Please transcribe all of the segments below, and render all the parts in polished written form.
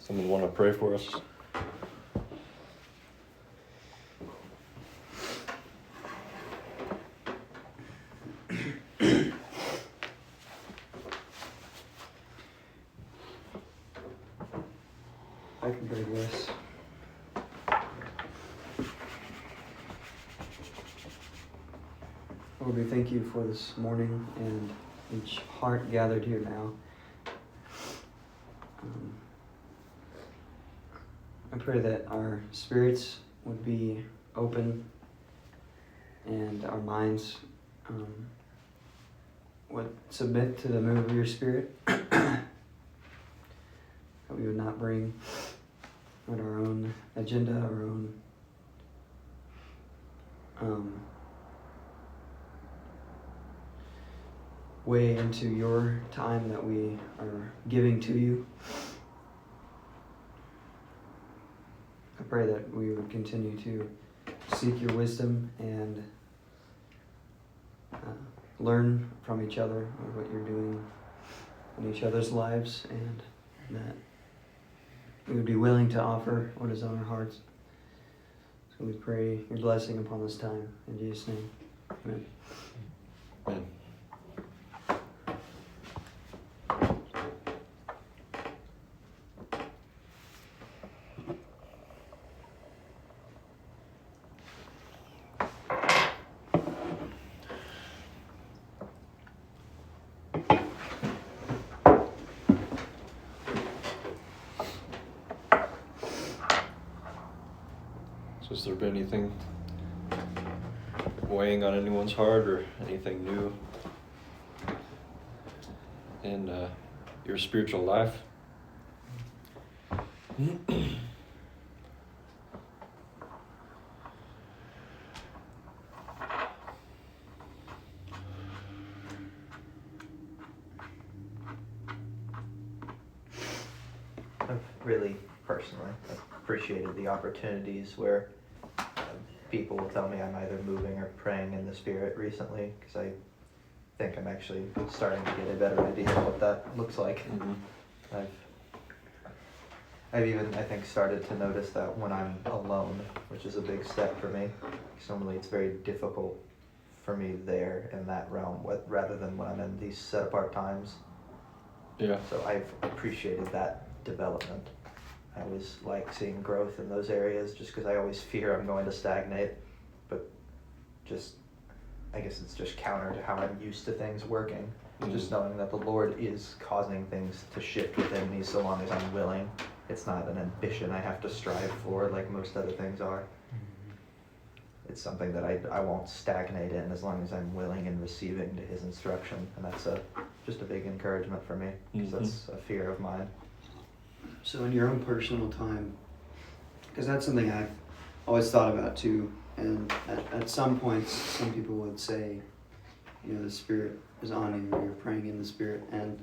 Someone want to pray for us? I can pray this. Lord, we thank you for this morning and each heart gathered here now. I pray that our spirits would be open and our minds would submit to the move of your Spirit. That we would not bring on our own agenda, our own way into your time that we are giving to you. I pray that we would continue to seek your wisdom and learn from each other of what you're doing in each other's lives, and that we would be willing to offer what is on our hearts. So we pray your blessing upon this time. In Jesus' name, amen. Amen. So has there been anything weighing on anyone's heart or anything new in your spiritual life? I've really personally appreciated the opportunities where people will tell me I'm either moving or praying in the Spirit recently, because I think I'm actually starting to get a better idea of what that looks like. Mm-hmm. I've even, I think, started to notice that when I'm alone, which is a big step for me, because normally it's very difficult for me there in that realm, rather than when I'm in these set apart times. Yeah. So I've appreciated that development. I always like seeing growth in those areas, just because I always fear I'm going to stagnate, but just, I guess it's just counter to how I'm used to things working. Mm-hmm. Just knowing that the Lord is causing things to shift within me so long as I'm willing. It's not an ambition I have to strive for like most other things are. It's something that I won't stagnate in as long as I'm willing and receiving to his instruction, and that's just a big encouragement for me, because that's a fear of mine. So in your own personal time, because that's something I've always thought about too, and at some points, some people would say, you know, the Spirit is on you, or you're praying in the Spirit, and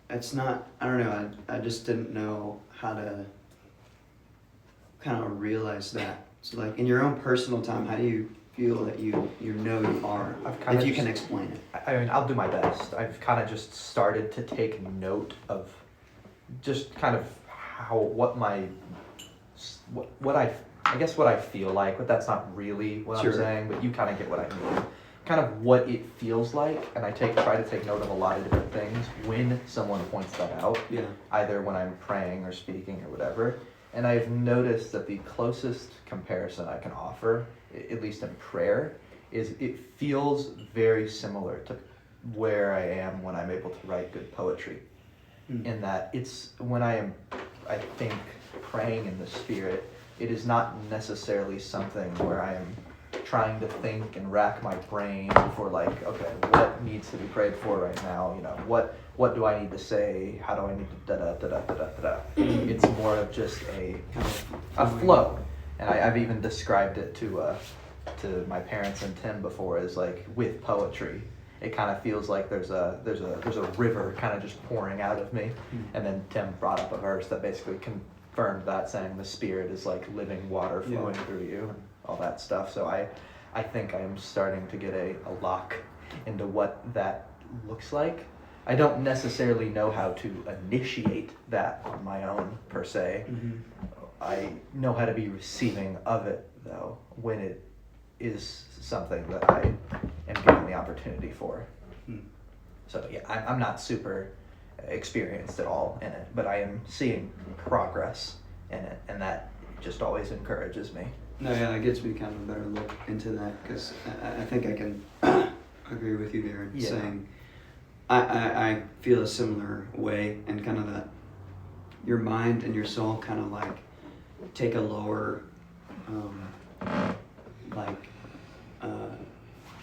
it's not, I don't know, I just didn't know how to kind of realize that. So like in your own personal time, how do you feel that you know you are, if you can explain it? I mean, I'll do my best. I've kind of just started to take note of just kind of what I feel like, but that's not really what Sure. I'm saying, but you kind of get what I mean. Kind of what it feels like, and I try to take note of a lot of different things when someone points that out, Yeah. either when I'm praying or speaking or whatever. And I've noticed that the closest comparison I can offer, at least in prayer, is it feels very similar to where I am when I'm able to write good poetry. In that it's when I think, praying in the Spirit, it is not necessarily something where I am trying to think and rack my brain for like, okay, what needs to be prayed for right now? You know, what do I need to say? How do I need to da-da-da-da-da-da-da? It's more of just a flow. And I've even described it to my parents and Tim before as like with poetry. It kind of feels like there's a river kind of just pouring out of me. And then Tim brought up a verse that basically confirmed that, saying the Spirit is like living water flowing through you and all that stuff. So I think I am starting to get a lock into what that looks like. I don't necessarily know how to initiate that on my own per se. I know how to be receiving of it though when it is something that I am given the opportunity for. So yeah, I'm not super experienced at all in it, but I am seeing progress in it, and that just always encourages me. No, yeah, that gives me kind of a better look into that, because I think I can agree with you there in Yeah. saying I feel a similar way, and kind of that your mind and your soul kind of like take a lower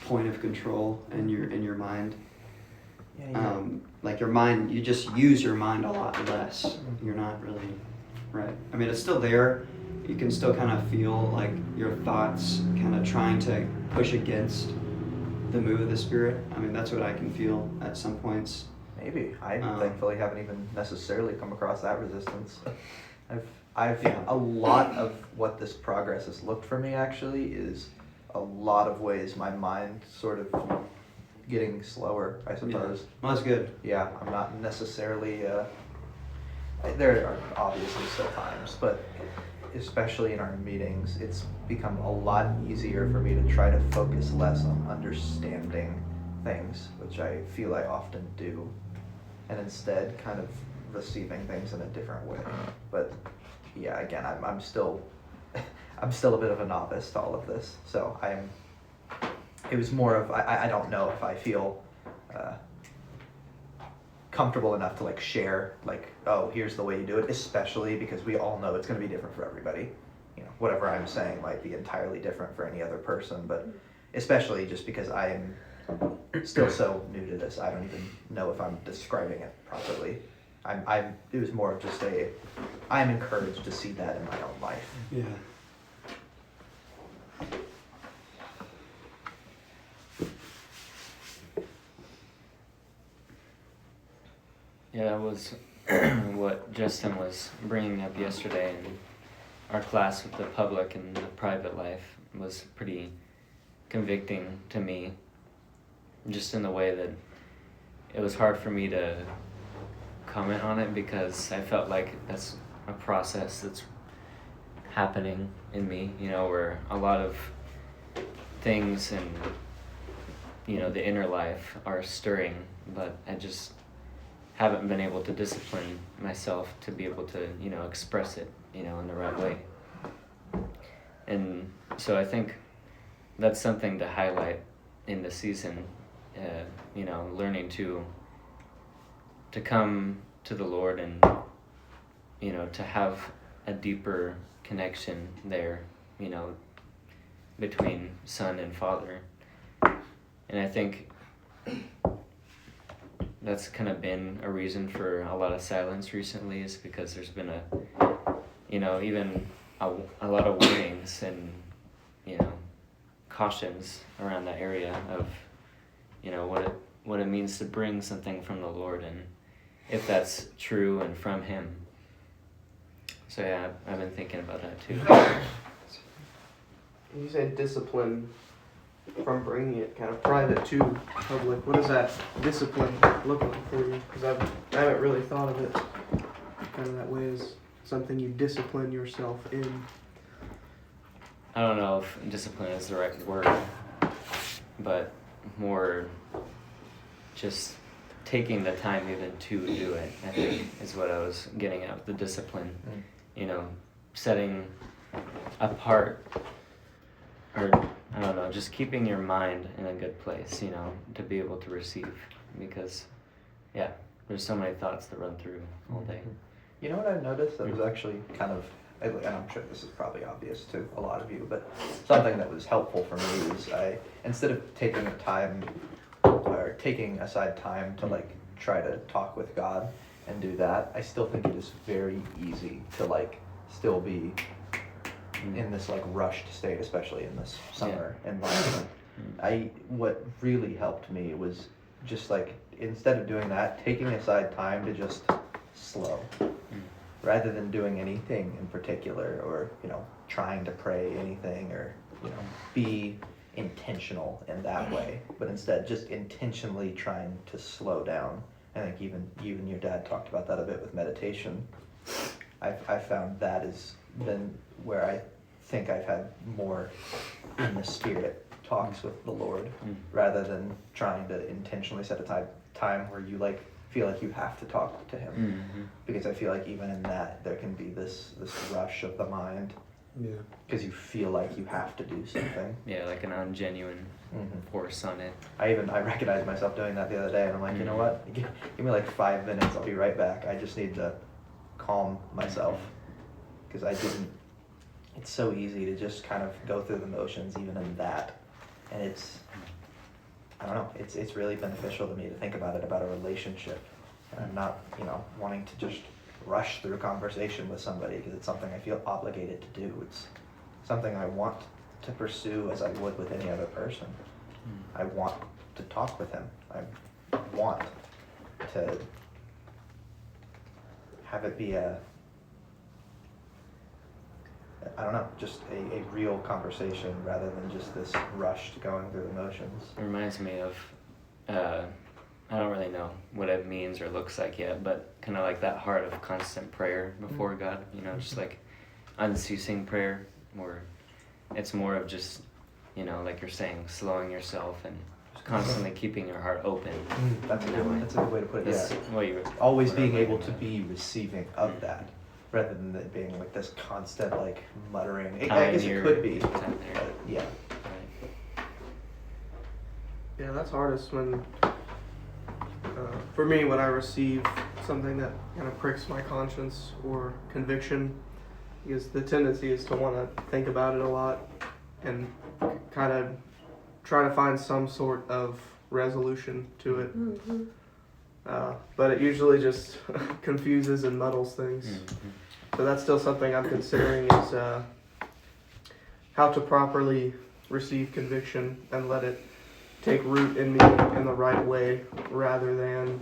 point of control in your mind. Yeah. Like your mind, you just use your mind a lot less. You're not really, right? I mean, it's still there. You can still kind of feel like your thoughts kind of trying to push against the move of the Spirit. I mean, that's what I can feel at some points. Maybe. I thankfully haven't even necessarily come across that resistance. I've Yeah. a lot of what this progress has looked for me actually is a lot of ways my mind sort of getting slower, I suppose. Well, that's good. Yeah, I'm not necessarily, there are obviously still times, but especially in our meetings, it's become a lot easier for me to try to focus less on understanding things, which I feel I often do, and instead kind of receiving things in a different way. But yeah, again, I'm still I'm still a bit of a novice to all of this, so it was more of I don't know if I feel comfortable enough to like share like, oh, here's the way you do it, especially because we all know it's going to be different for everybody. You know, whatever I'm saying might be entirely different for any other person, but especially just because I am still so new to this, I don't even know if I'm describing it properly. It was more of just I'm encouraged to see that in my own life. Yeah. Yeah, that was what Justin was bringing up yesterday in our class with the public and the private life was pretty convicting to me, just in the way that it was hard for me to comment on it because I felt like that's a process that's happening in me, you know, where a lot of things and, you know, the inner life are stirring, but I just haven't been able to discipline myself to be able to, you know, express it, you know, in the right way. And so I think that's something to highlight in the season, you know, learning to come to the Lord and, you know, to have a deeper connection there, you know, between Son and Father. And I think that's kind of been a reason for a lot of silence recently, is because there's been you know, even a lot of warnings and, you know, cautions around that area of, you know, what it means to bring something from the Lord and if that's true and from Him. So yeah, I've been thinking about that too. You said discipline from bringing it kind of private to public. What does that discipline look like for you? Because I haven't really thought of it kind of that way, as something you discipline yourself in. I don't know if discipline is the right word, but more just taking the time even to do it, I think, is what I was getting at with the discipline. You know, setting apart, or I don't know, just keeping your mind in a good place, you know, to be able to receive. Because, yeah, there's so many thoughts that run through all day. You know what I've noticed that was actually kind of, and I'm sure this is probably obvious to a lot of you, but something that was helpful for me was instead of taking aside time to like try to talk with God and do that, I still think it is very easy to like still be in this like rushed state, especially in this summer environment. What really helped me was just like, instead of doing that, taking aside time to just slow, rather than doing anything in particular, or, you know, trying to pray anything, or, you know, be intentional in that way, but instead just intentionally trying to slow down I think even you and your dad talked about that a bit with meditation. I've found that has been where I think I've had more in the spirit talks with the Lord, rather than trying to intentionally set a time where you like feel like you have to talk to him. Because I feel like even in that there can be this rush of the mind, because you feel like you have to do something. Yeah, like an ungenuine force on it. I recognized myself doing that the other day, and I'm like, you know what? Give me like 5 minutes. I'll be right back. I just need to calm myself, because it's so easy to just kind of go through the motions even in that, and I don't know, it's really beneficial to me to think about it, about a relationship, and I'm not, wanting to just rush through a conversation with somebody because it's something I feel obligated to do. It's something I want to pursue as I would with any other person. I want to talk with him. I want to have it be just a real conversation rather than just this rushed going through the motions. It reminds me of, I don't really know what it means or looks like yet, but kind of like that heart of constant prayer before God, just like unceasing prayer, where it's more of just, like you're saying, slowing yourself and constantly keeping your heart open. That's a good way to put it. That's what you always being able to be receiving of that, rather than it being like this constant like muttering. I guess it could be. Yeah. Yeah, that's hardest when, for me, when I receive something that kind of pricks my conscience or conviction, because the tendency is to want to think about it a lot and kind of try to find some sort of resolution to it. But it usually just confuses and muddles things. So that's still something I'm considering, is how to properly receive conviction and let it take root in me in the right way, rather than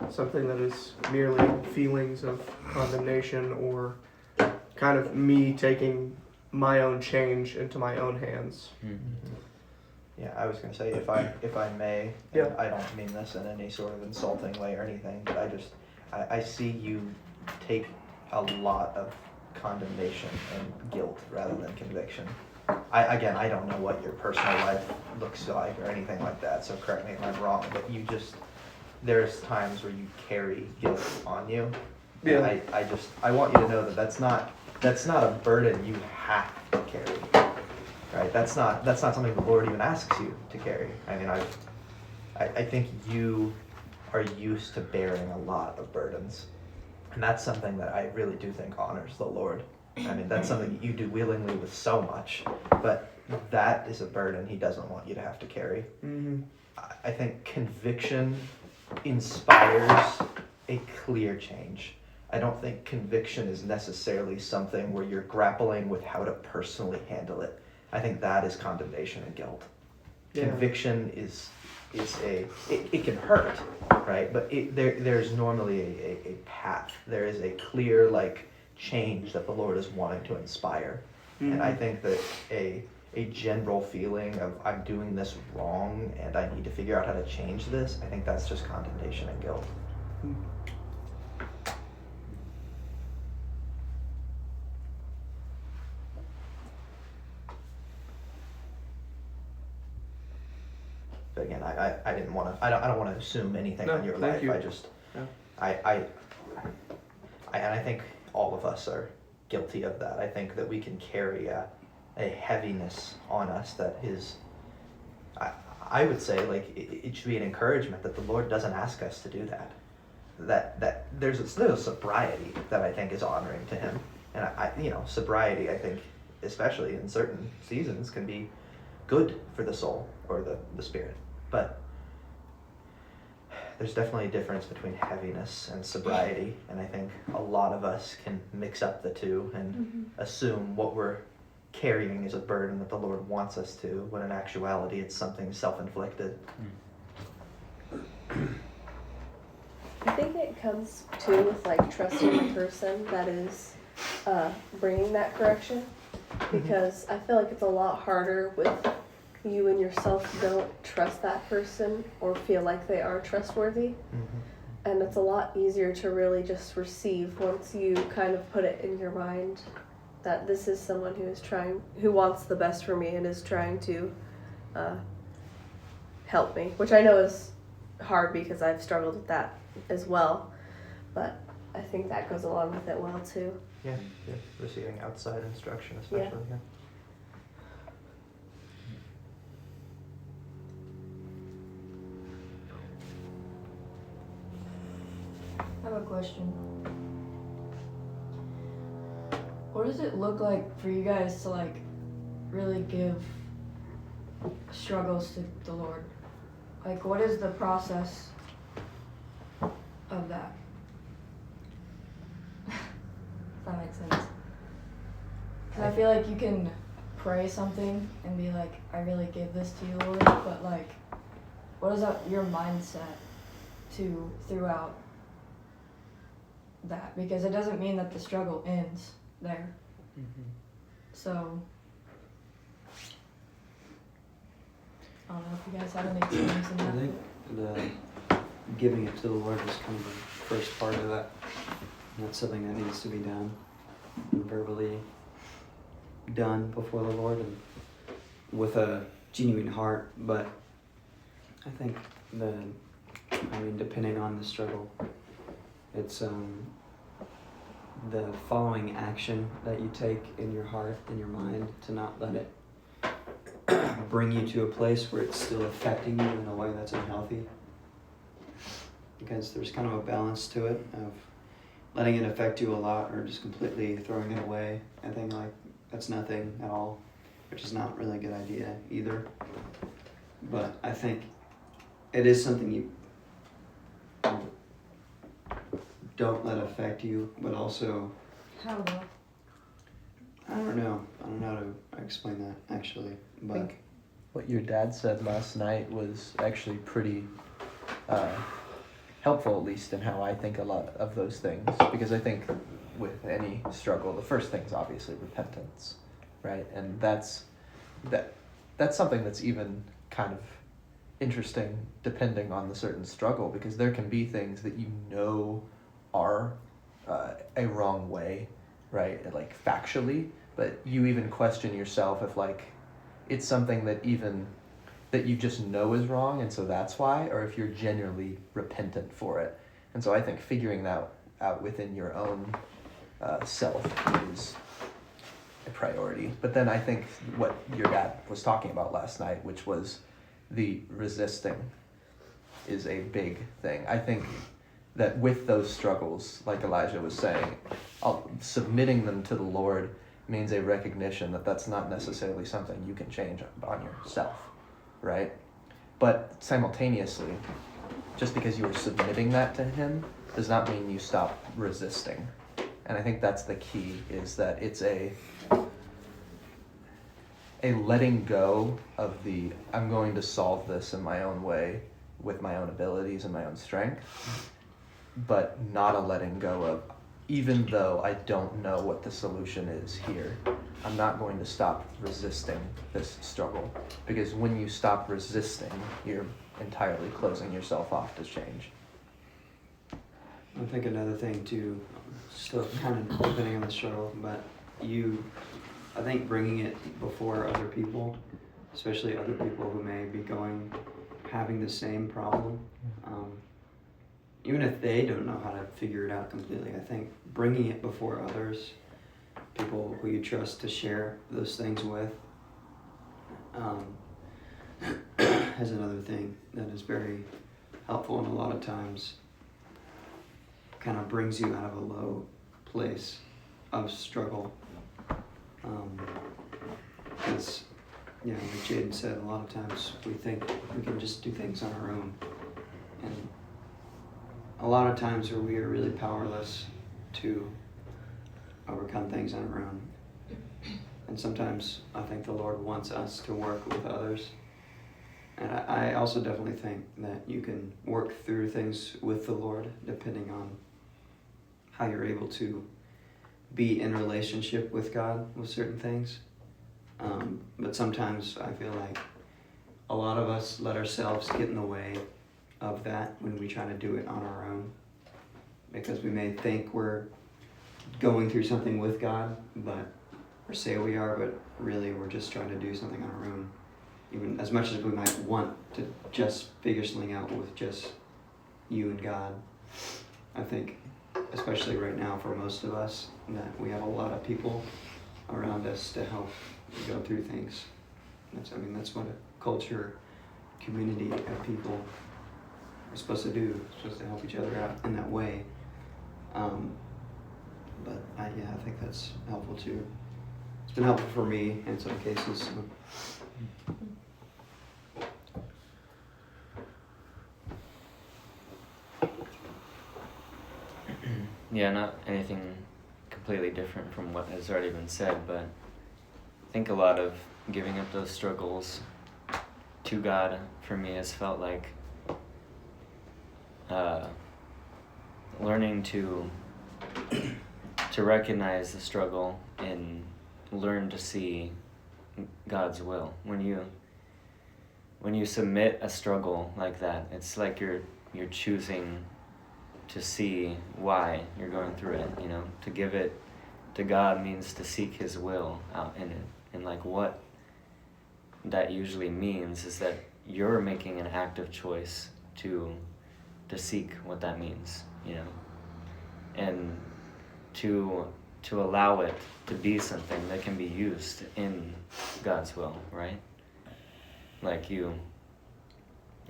something that is merely feelings of condemnation or kind of me taking my own change into my own hands. Yeah, I was gonna say, if I may, Yeah. I don't mean this in any sort of insulting way or anything, but I see you take a lot of condemnation and guilt rather than conviction. I don't know what your personal life looks like or anything like that, so correct me if I'm wrong, but there's times where you carry guilt on you. Yeah. And I want you to know that that's not a burden you have to carry. Right? That's not something the Lord even asks you to carry. I mean, I think you are used to bearing a lot of burdens. And that's something that I really do think honors the Lord. I mean, that's something you do willingly with so much, but that is a burden he doesn't want you to have to carry. I think conviction inspires a clear change. I don't think conviction is necessarily something where you're grappling with how to personally handle it. I think that is condemnation and guilt. Yeah. Conviction it can hurt, right? But there's normally a path. There is a clear change that the Lord is wanting to inspire. And I think that a general feeling of I'm doing this wrong and I need to figure out how to change this, I think that's just condemnation and guilt. But again, I didn't want to. I don't want to assume anything on your life. You. I just, Yeah. I think all of us are guilty of that. I think that we can carry a heaviness on us that is. I would say it should be an encouragement that the Lord doesn't ask us to do that. That there's a sobriety that I think is honoring to Him, and sobriety I think, especially in certain seasons, can be good for the soul or the spirit. But there's definitely a difference between heaviness and sobriety, and I think a lot of us can mix up the two and assume what we're carrying is a burden that the Lord wants us to, when in actuality it's something self-inflicted. I think it comes too with trusting the person that is bringing that correction, because I feel like it's a lot harder with you and yourself don't trust that person or feel like they are trustworthy. and it's a lot easier to really just receive once you kind of put it in your mind that this is someone who wants the best for me and is trying to help me, which I know is hard because I've struggled with that as well, but I think that goes along with it well too. Yeah, receiving outside instruction especially. Yeah. I have a question. What does it look like for you guys to like really give struggles to the Lord? Like, what is the process of that? If that makes sense. Because I feel like you can pray something and be like, I really give this to you, Lord, but like, what is your mindset to throughout that? Because it doesn't mean that the struggle ends there. So I don't know if you guys have any experience in I that. think the giving it to the Lord is kind of the first part of that. And that's something that needs to be done, and verbally done before the Lord and with a genuine heart. But I think depending on the struggle, it's the following action that you take in your heart and your mind to not let it bring you to a place where it's still affecting you in a way that's unhealthy. Because there's kind of a balance to it of letting it affect you a lot or just completely throwing it away. I think like that's nothing at all, which is not really a good idea either. But I think it is something you don't let affect you, but also How though? I don't know how to explain that actually, but think what your dad said last night was actually pretty helpful, at least in how I think a lot of those things. Because I think with any struggle, the first thing is obviously repentance, right? And that's something that's even kind of interesting depending on the certain struggle, because there can be things that you know are a wrong way, right? Like factually, but you even question yourself if like it's something that you just know is wrong and so that's why, or if you're genuinely repentant for it. And so I think figuring that out within your own self is a priority. But then I think what your dad was talking about last night, which was the resisting, is a big thing. I think that with those struggles, like Elijah was saying, submitting them to the Lord means a recognition that that's not necessarily something you can change on yourself, right? But simultaneously, just because you are submitting that to Him does not mean you stop resisting. And I think that's the key, is that it's a letting go of the, I'm going to solve this in my own way with my own abilities and my own strength, but not a letting go of, even though I don't know what the solution is here, I'm not going to stop resisting this struggle. Because when you stop resisting, you're entirely closing yourself off to change. I think another thing too, still kind of depending on the struggle, but I think bringing it before other people, especially other people who may be having the same problem, even if they don't know how to figure it out completely, I think bringing it before others, people who you trust to share those things with, is another thing that is very helpful, and a lot of times kind of brings you out of a low place of struggle. Because, like Jaden said, a lot of times we think we can just do things on our own. And a lot of times where we are really powerless to overcome things on our own. And sometimes I think the Lord wants us to work with others. And I also definitely think that you can work through things with the Lord depending on how you're able to be in relationship with God with certain things. But sometimes I feel like a lot of us let ourselves get in the way of that when we try to do it on our own, because we may think we're going through something with God, or say we are, but really we're just trying to do something on our own. Even as much as we might want to just figure something out with just you and God, I think, especially right now for most of us, that we have a lot of people around us to help go through things. That's what a culture, community of people are supposed to do. We're supposed to help each other out in that way. But I think that's helpful too. It's been helpful for me in some cases. So. Yeah, not anything completely different from what has already been said, but I think a lot of giving up those struggles to God for me has felt like learning to recognize the struggle and learn to see God's will. When you submit a struggle like that, it's like you're choosing to see why you're going through it. To give it to God means to seek His will out in it. And like what that usually means is that you're making an active choice to seek what that means, and to allow it to be something that can be used in God's will, right? Like you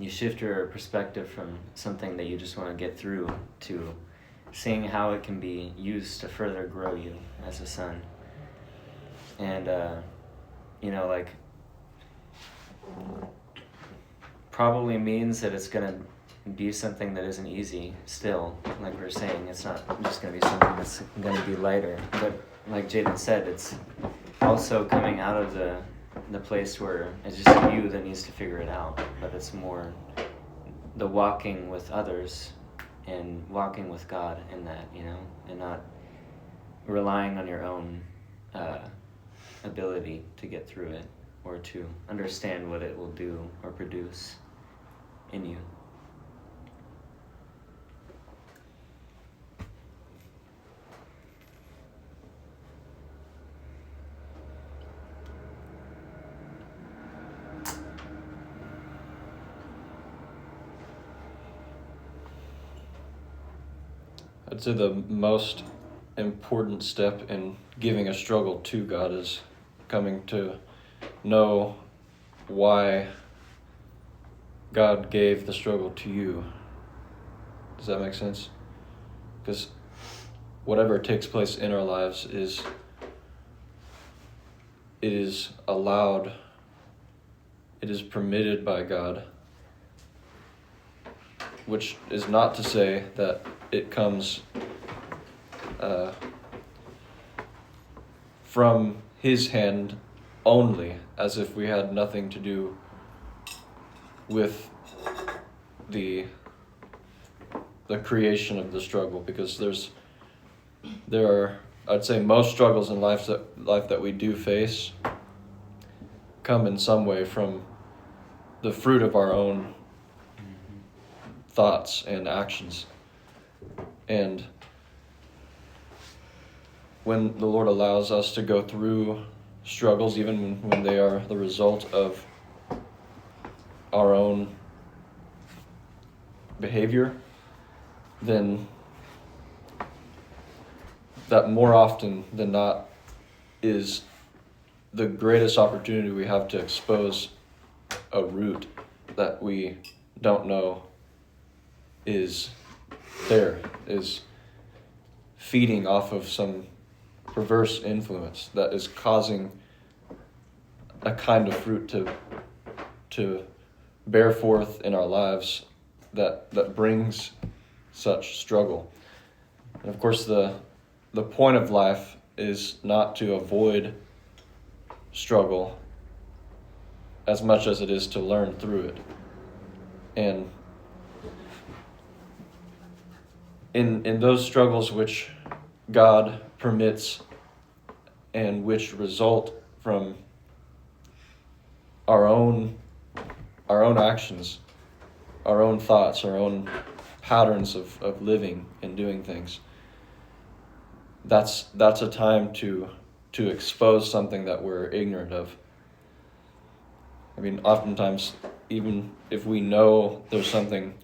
shift your perspective from something that you just want to get through to seeing how it can be used to further grow you as a son. And, like, probably means that it's going to be something that isn't easy still. Like we were saying, it's not just going to be something that's going to be lighter. But like Jaden said, it's also coming out of the place where it's just you that needs to figure it out, but it's more the walking with others and walking with God in that, and not relying on your own ability to get through it or to understand what it will do or produce in you. I'd say the most important step in giving a struggle to God is coming to know why God gave the struggle to you. Does that make sense? Because whatever takes place in our lives it is allowed, it is permitted by God, which is not to say that it comes from His hand only, as if we had nothing to do with the creation of the struggle, because there are, I'd say, most struggles in life that we do face come in some way from the fruit of our own thoughts and actions. And when the Lord allows us to go through struggles, even when they are the result of our own behavior, then that more often than not is the greatest opportunity we have to expose a root that we don't know is feeding off of some perverse influence that is causing a kind of fruit to bear forth in our lives that brings such struggle. And of course the point of life is not to avoid struggle as much as it is to learn through it. And in those struggles which God permits and which result from our own actions, our own thoughts, our own patterns of living and doing things, that's a time to expose something that we're ignorant of. I mean, oftentimes, even if we know there's something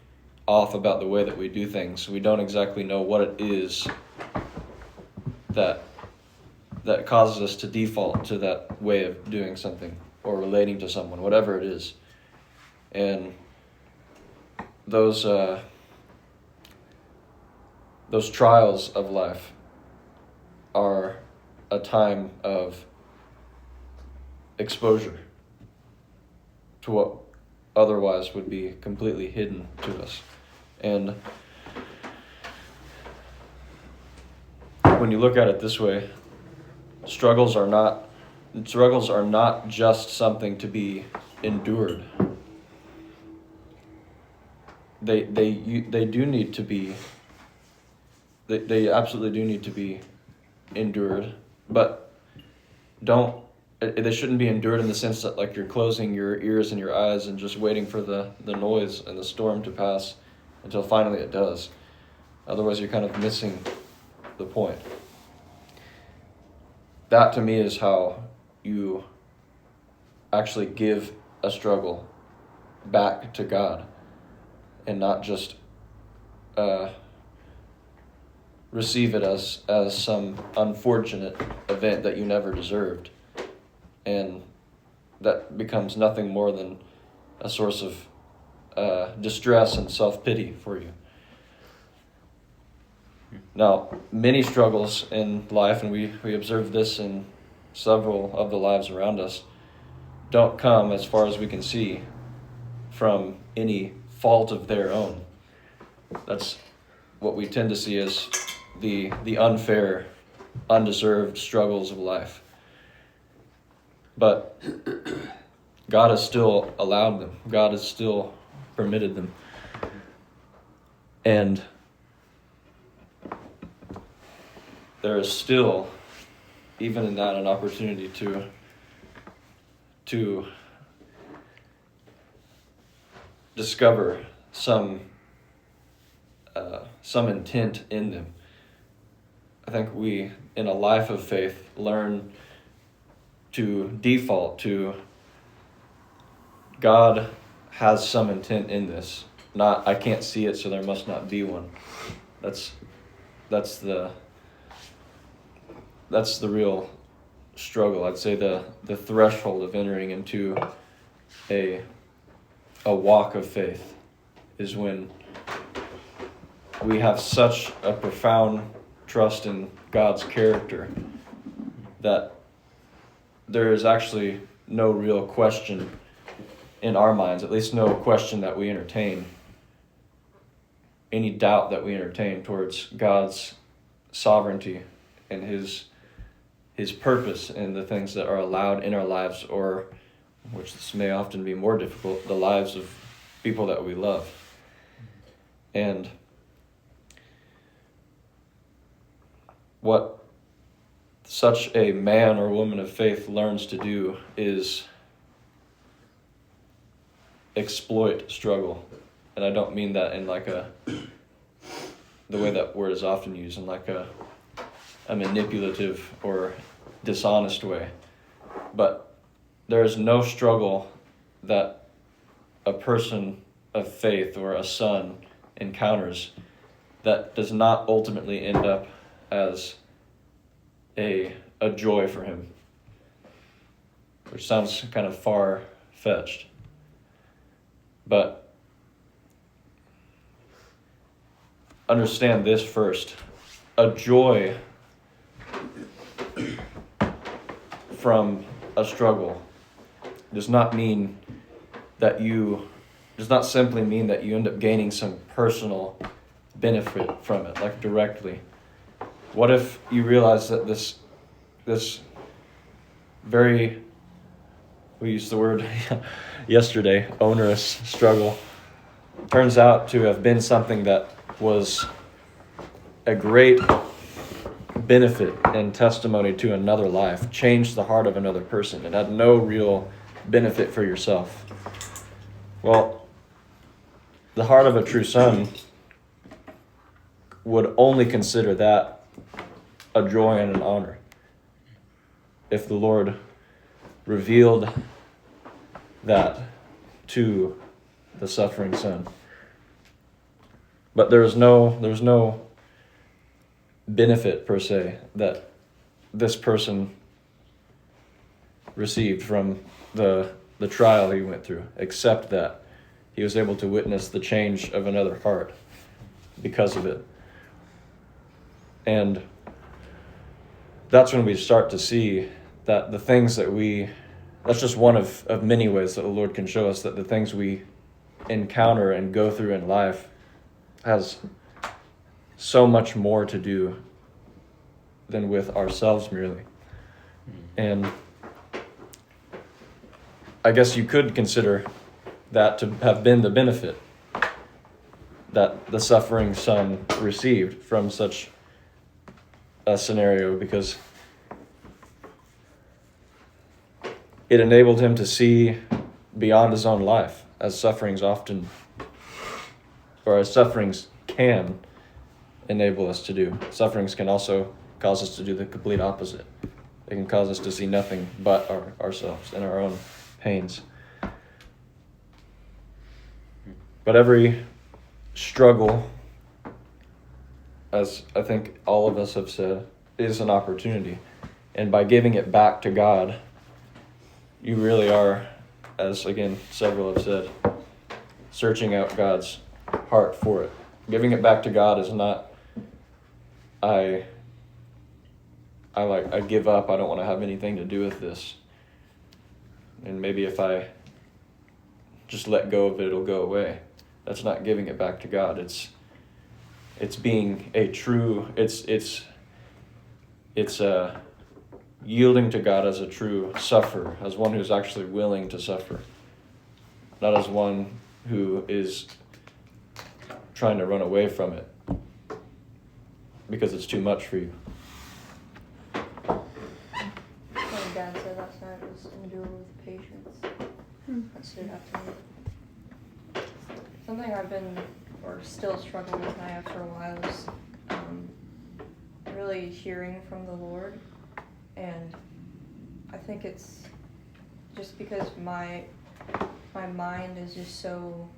off about the way that we do things, we don't exactly know what it is that causes us to default to that way of doing something or relating to someone, whatever it is. And those trials of life are a time of exposure to what otherwise would be completely hidden to us. And when you look at it this way, struggles are not just something to be endured. They do need to be. They absolutely do need to be endured, but they shouldn't be endured in the sense that like you're closing your ears and your eyes and just waiting for the noise and the storm to pass until finally it does. Otherwise, you're kind of missing the point. That to me is how you actually give a struggle back to God and not just receive it as some unfortunate event that you never deserved. And that becomes nothing more than a source of distress and self-pity for you. Now, many struggles in life, and we observe this in several of the lives around us, don't come, as far as we can see, from any fault of their own. That's what we tend to see as the unfair, undeserved struggles of life. But God has still allowed them. God has still permitted them. And there is still, even in that, an opportunity to discover some intent in them. I think we, in a life of faith, learn to default to God has some intent in this. Not, I can't see it, so there must not be one. That's the real struggle. I'd say the threshold of entering into a walk of faith is when we have such a profound trust in God's character that there is actually no real question in our minds, at least no question that we entertain, any doubt that we entertain towards God's sovereignty and his purpose in the things that are allowed in our lives, or, which this may often be more difficult, the lives of people that we love. And what such a man or woman of faith learns to do is exploit struggle. And I don't mean that in like the way that word is often used, in like a manipulative or dishonest way. But there is no struggle that a person of faith or a son encounters that does not ultimately end up as a joy for him, which sounds kind of far-fetched. But understand this first. A joy from a struggle does not simply mean that you end up gaining some personal benefit from it, like directly. What if you realize that this very, we used the word yesterday, onerous struggle, turns out to have been something that was a great benefit and testimony to another life, changed the heart of another person, and had no real benefit for yourself? Well, the heart of a true son would only consider that a joy and an honor. If the Lord revealed that to the suffering son. But there's no benefit per se that this person received from the trial he went through, except that he was able to witness the change of another heart because of it. And that's when we start to see that the things that that's just one of many ways that the Lord can show us that the things we encounter and go through in life has so much more to do than with ourselves merely. And I guess you could consider that to have been the benefit that the suffering son received from such a scenario, because it enabled him to see beyond his own life, as sufferings can enable us to do. Sufferings can also cause us to do the complete opposite. They can cause us to see nothing but ourselves and our own pains. But every struggle, as I think all of us have said, is an opportunity. And by giving it back to God, you really are, as again several have said, searching out God's heart for it. Giving it back to God is not, I give up, I don't want to have anything to do with this. And maybe if I just let go of it, it'll go away. That's not giving it back to God. It's being a true, it's yielding to God as a true sufferer, as one who's actually willing to suffer, not as one who is trying to run away from it because it's too much for you. What Dad said last night was endure with patience. That stood out to me. Something I've been, or still struggling with, and I have for a while, is really hearing from the Lord. And I think it's just because my mind is just so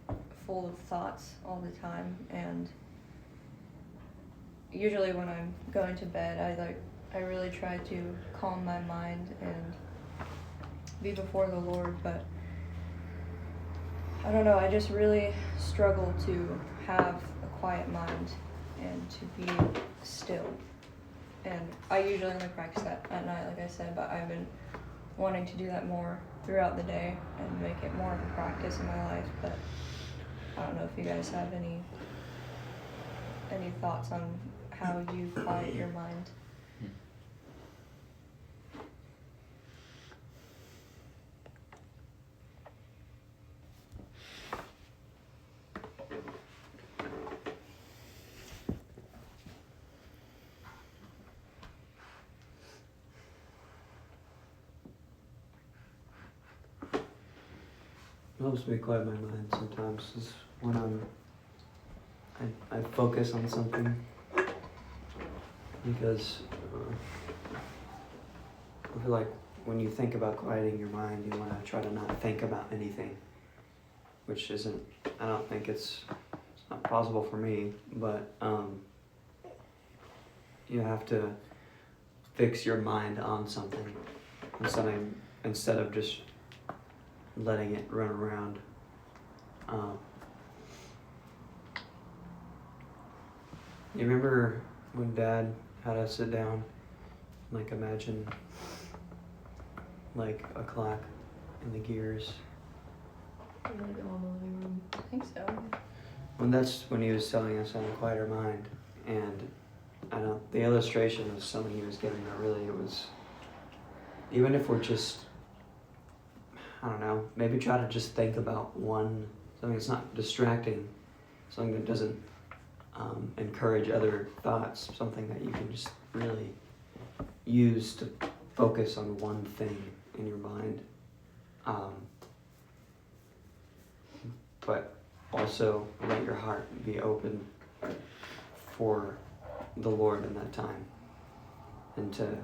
full of thoughts all the time, and usually when I'm going to bed, I really try to calm my mind and be before the Lord, but I don't know, I just really struggle to have a quiet mind and to be still. And I usually only practice that at night, like I said, but I've been wanting to do that more throughout the day and make it more of a practice in my life. But I don't know if you guys have any thoughts on how you quiet your mind. It helps me quiet my mind sometimes is when I focus on something, because I feel like when you think about quieting your mind, you want to try to not think about anything, which isn't, I don't think it's not possible for me, but you have to fix your mind on something instead of just letting it run around. You remember when Dad had us sit down, like imagine like a clock and the gears? I'm gonna go in the living room. I think so. That's when he was telling us how to quiet our mind, and the illustration was something he was giving, but really it was, even if we're just, I don't know, maybe try to just think about something that's not distracting, something that doesn't encourage other thoughts, something that you can just really use to focus on one thing in your mind. But also let your heart be open for the Lord in that time. And to,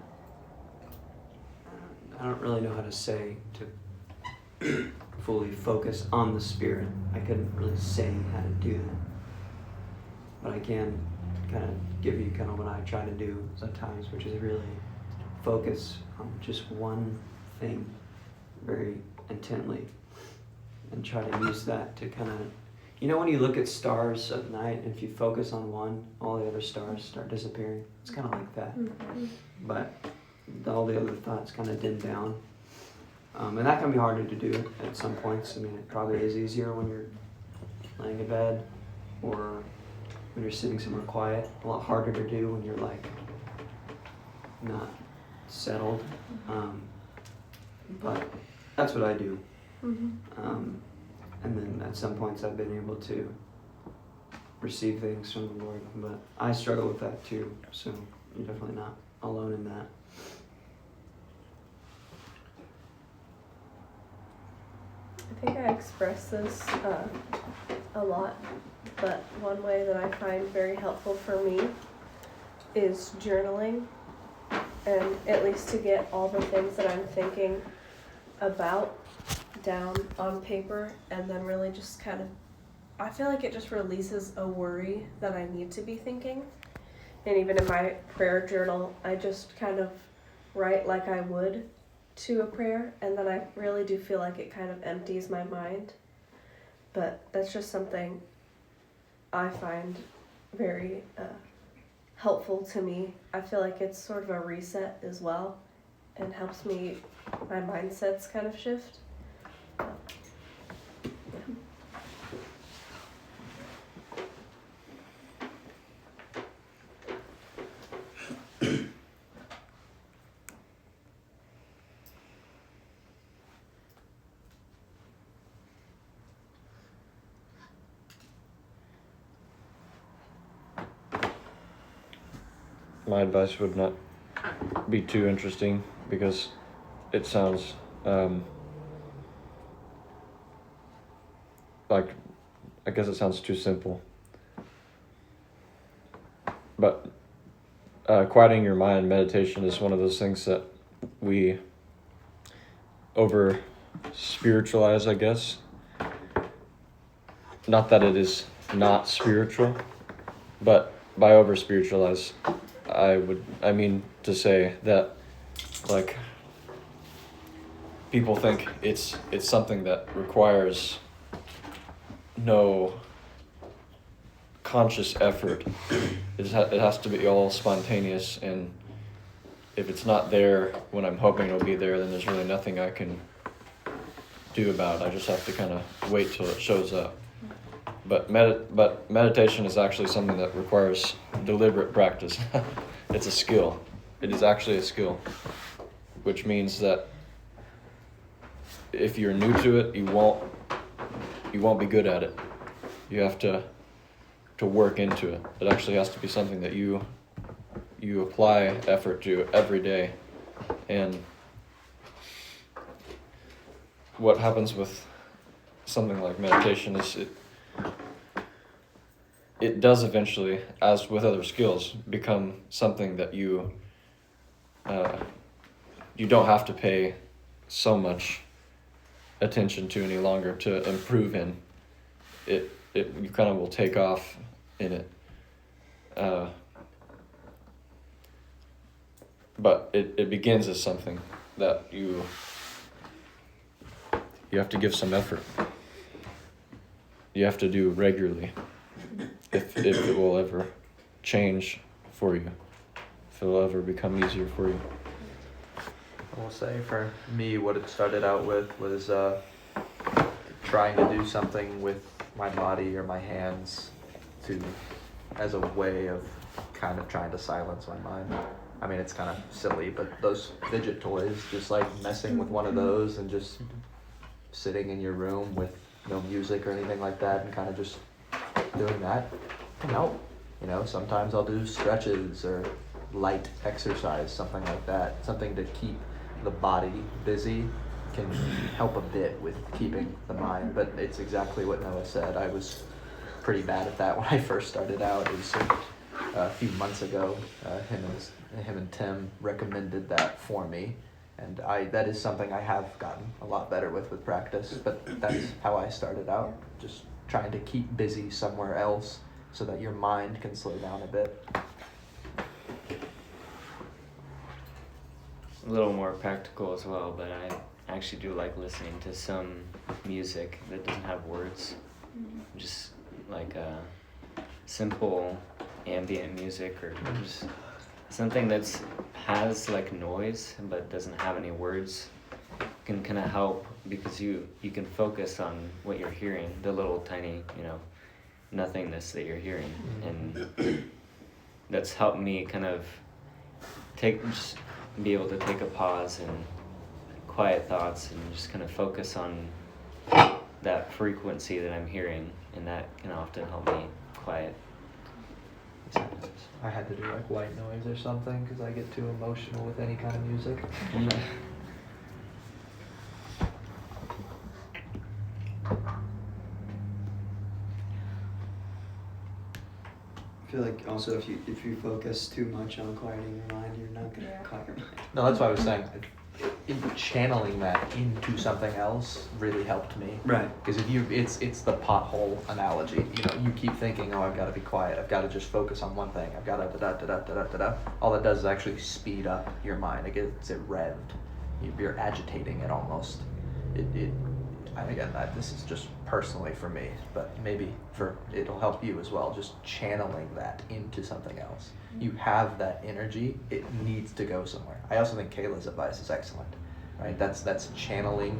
I don't really know how to say, to fully focus on the Spirit. I couldn't really say how to do that. But I can kind of give you kind of what I try to do sometimes, which is really focus on just one thing very intently and try to use that to kind of, you know, when you look at stars at night and if you focus on one, all the other stars start disappearing. It's kind of like that. But all the other thoughts kind of dim down. And that can be harder to do at some points. I mean, it probably is easier when you're laying in bed or when you're sitting somewhere quiet. A lot harder to do when you're like not settled. But that's what I do. And then at some points I've been able to receive things from the Lord. But I struggle with that too. So you're definitely not alone in that. I think I express this a lot, but one way that I find very helpful for me is journaling, and at least to get all the things that I'm thinking about down on paper, and then really just kind of, I feel like it just releases a worry that I need to be thinking. And even in my prayer journal, I just kind of write like I would to a prayer, and then I really do feel like it kind of empties my mind. But that's just something I find very helpful to me. I feel like it's sort of a reset as well, and helps me, my mindsets kind of shift. My advice would not be too interesting because it sounds like, I guess it sounds too simple. But quieting your mind, meditation is one of those things that we over spiritualize, I guess. Not that it is not spiritual, but by over spiritualize, I mean to say that, like, people think it's something that requires no conscious effort. It has to be all spontaneous, and if it's not there when I'm hoping it'll be there, then there's really nothing I can do about it. I just have to kind of wait till it shows up. But meditation is actually something that requires deliberate practice. It's a skill. It is actually a skill, which means that if you're new to it, you won't be good at it. You have to work into it. It actually has to be something that you apply effort to every day. And what happens with something like meditation is it does eventually, as with other skills, become something that you don't have to pay so much attention to any longer to improve in. You kind of will take off in it. But it begins as something that you have to give some effort. You have to do regularly if it will ever change for you, if it will ever become easier for you. I will say for me, what it started out with was trying to do something with my body or my hands as a way of kind of trying to silence my mind. I mean, it's kind of silly, but those fidget toys, just like messing with one of those and just sitting in your room with no music or anything like that and kind of just doing that can help. You know, sometimes I'll do stretches or light exercise, something like that, something to keep the body busy can help a bit with keeping the mind, but it's exactly what Noah said. I was pretty bad at that when I first started out. It was a few months ago. Him and Tim recommended that for me, and that is something I have gotten a lot better with practice. But that's how I started out, just trying to keep busy somewhere else so that your mind can slow down a bit. A little more practical as well, but I actually do like listening to some music that doesn't have words. Just like simple ambient music, or just something that's has like noise but doesn't have any words can kind of help, because you can focus on what you're hearing, the little tiny, nothingness that you're hearing. And that's helped me kind of just be able to take a pause and quiet thoughts and just kind of focus on that frequency that I'm hearing, and that can often help me quiet. I had to do like white noise or something because I get too emotional with any kind of music. I feel like also if you focus too much on quieting your mind, you're not gonna quiet your mind. No, that's what I was saying. Channeling that into something else really helped me. Right. Because it's the pothole analogy. You keep thinking, oh, I've got to be quiet. I've got to just focus on one thing. I've got to da-da-da-da-da-da-da. All that does is actually speed up your mind. It gets it revved. You're agitating it almost. Again, this is just personally for me, but maybe it'll help you as well. Just channeling that into something else. You have that energy. It needs to go somewhere. I also think Kayla's advice is excellent. Right? That's channeling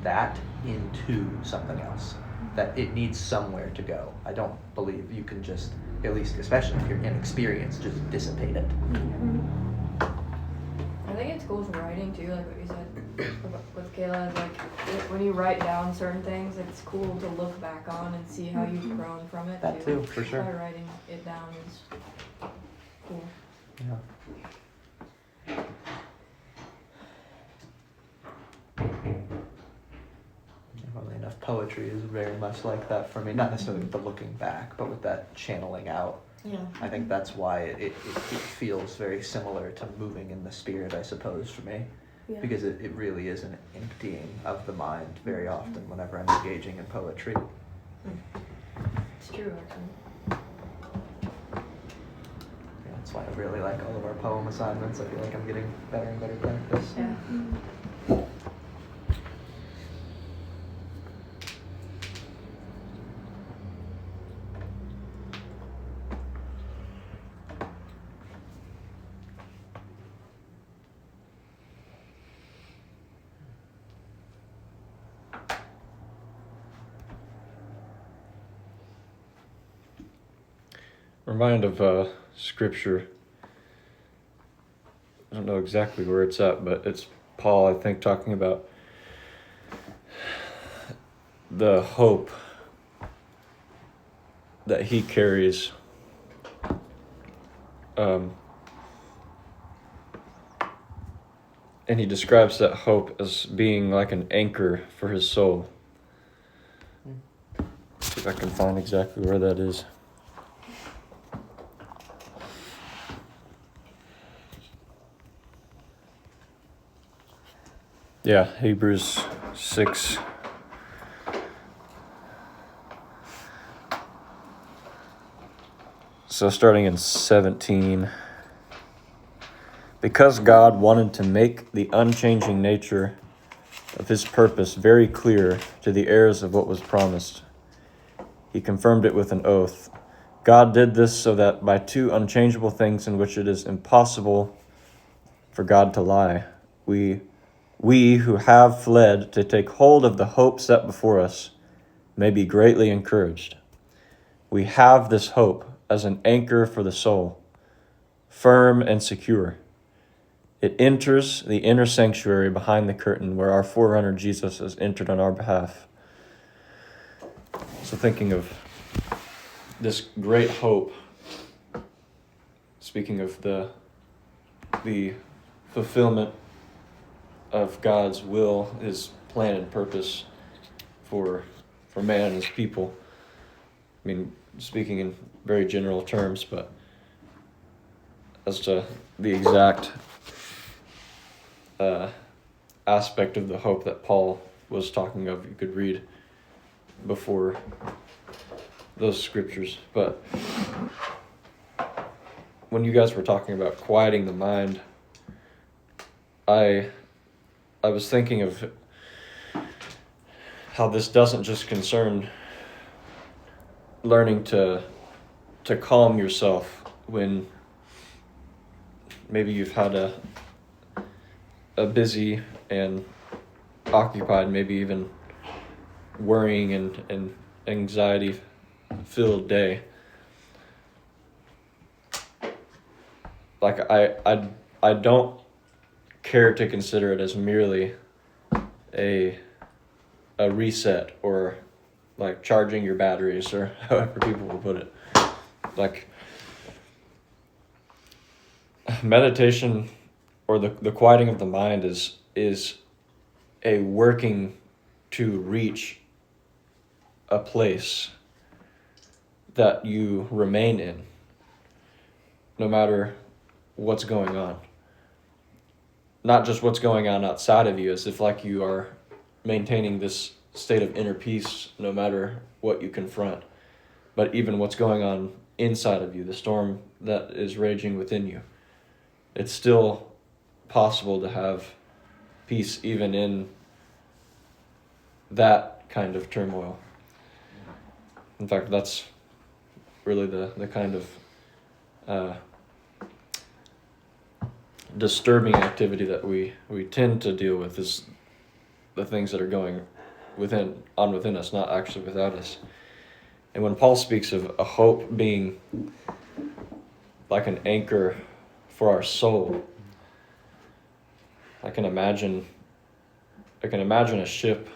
that into something else. That it needs somewhere to go. I don't believe you can just, at least especially if you're inexperienced, just dissipate it. I think it's cool with writing too, like what you said with Kayla. Like when you write down certain things, it's cool to look back on and see how you've grown from it. That too, for sure. By writing it down is cool. Yeah. Funnily enough, poetry is very much like that for me. Not necessarily with the looking back, but with that channeling out. Yeah. I think that's why it feels very similar to moving in the spirit, I suppose, for me. Yeah. Because it really is an emptying of the mind very often whenever I'm engaging in poetry. It's true, actually. Yeah, that's why I really like all of our poem assignments. I feel like I'm getting better and better practice. Yeah. Reminded of scripture. I don't know exactly where it's at, but it's Paul, I think, talking about the hope that he carries. And he describes that hope as being like an anchor for his soul. See if I can find exactly where that is. Yeah, Hebrews 6. So starting in 17. Because God wanted to make the unchanging nature of his purpose very clear to the heirs of what was promised, he confirmed it with an oath. God did this so that by two unchangeable things in which it is impossible for God to lie, we who have fled to take hold of the hope set before us may be greatly encouraged. We have this hope as an anchor for the soul, firm and secure. It enters the inner sanctuary behind the curtain where our forerunner Jesus has entered on our behalf. So thinking of this great hope, speaking of the fulfillment of God's will, His plan and purpose for man and His people. I mean, speaking in very general terms, but as to the exact aspect of the hope that Paul was talking of, you could read before those scriptures. But when you guys were talking about quieting the mind, I was thinking of how this doesn't just concern learning to calm yourself when maybe you've had a busy and occupied, maybe even worrying and anxiety filled day. Like I don't care to consider it as merely a reset or like charging your batteries, or however people will put it. Like meditation or the quieting of the mind is a working to reach a place that you remain in, no matter what's going on. Not just what's going on outside of you, as if like you are maintaining this state of inner peace no matter what you confront, but even what's going on inside of you, the storm that is raging within you. It's still possible to have peace even in that kind of turmoil. In fact, that's really the kind of disturbing activity that we tend to deal with, is the things that are going within us, not actually without us. And when Paul speaks of a hope being like an anchor for our soul, I can imagine a ship.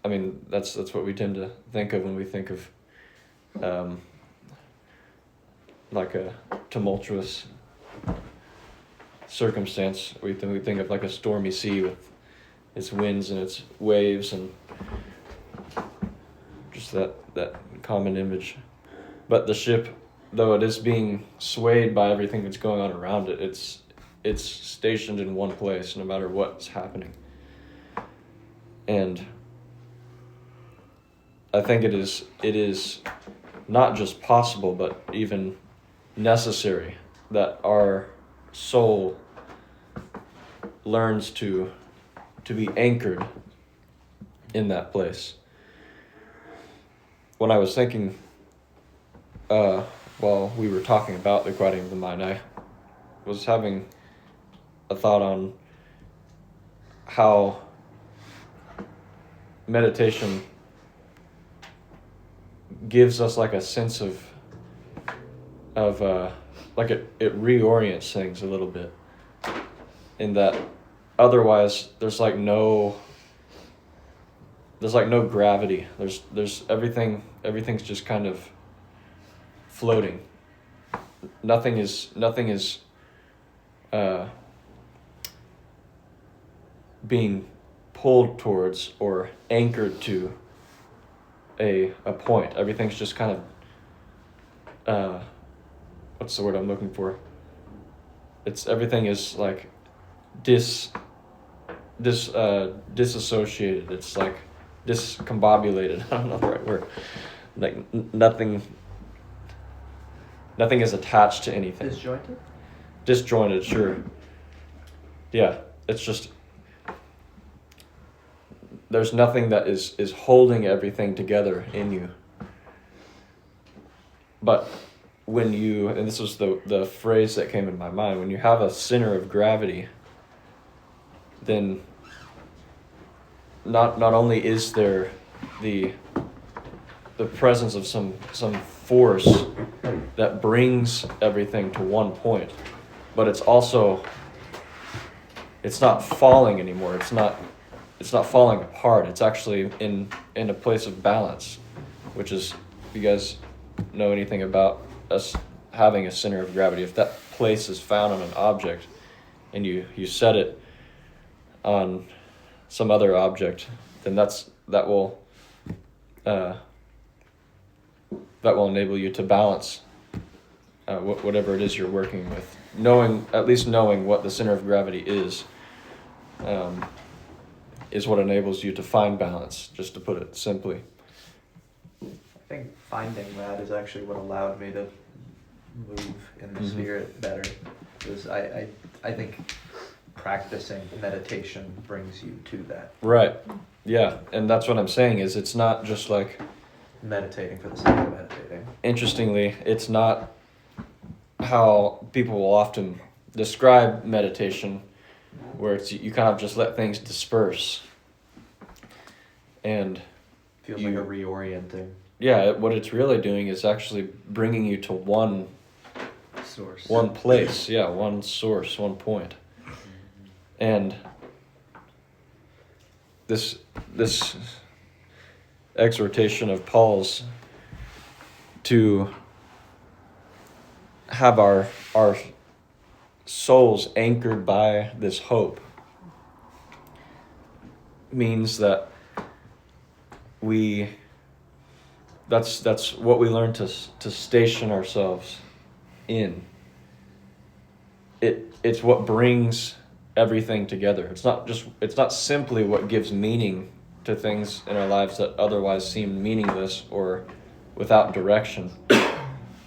I mean, that's what we tend to think of when we think of like a tumultuous circumstance. We think of like a stormy sea with its winds and its waves, and just that common image. But the ship, though it is being swayed by everything that's going on around it, it's stationed in one place no matter what's happening. And I think it is not just possible, but even necessary that our soul learns to be anchored in that place. When I was thinking, while we were talking about the quieting of the mind, I was having a thought on how meditation gives us like a sense of like it reorients things a little bit, in that otherwise there's like no gravity. There's everything's just kind of floating. Nothing is being pulled towards or anchored to a point. Everything's just kind of what's the word I'm looking for? Everything is like disassociated. It's like discombobulated. I don't know the right word. Like nothing is attached to anything. Disjointed, sure. Yeah, it's just there's nothing that is holding everything together in you. But when you, and this was the phrase that came in my mind, when you have a center of gravity, then not only is there the presence of some force that brings everything to one point, but it's not falling anymore. It's not falling apart. It's actually in a place of balance, which is, if you guys know anything about us having a center of gravity, if that place is found on an object and you set it on some other object, then that will enable you to balance whatever it is you're working with. At least knowing what the center of gravity is what enables you to find balance, just to put it simply. I think finding that is actually what allowed me to move in the spirit better. Because I think practicing meditation brings you to that. Right. Yeah, and that's what I'm saying is it's not just like, Meditating for the sake of meditating. interestingly, it's not how people will often describe meditation, where it's you kind of just let things disperse. And Feels like a reorienting. yeah, what it's really doing is actually bringing you to one Source. one place, one source, one point. And this exhortation of Paul's to have our souls anchored by this hope means that that's what we learn to station ourselves in. It's what brings everything together. It's not simply what gives meaning to things in our lives that otherwise seem meaningless or without direction,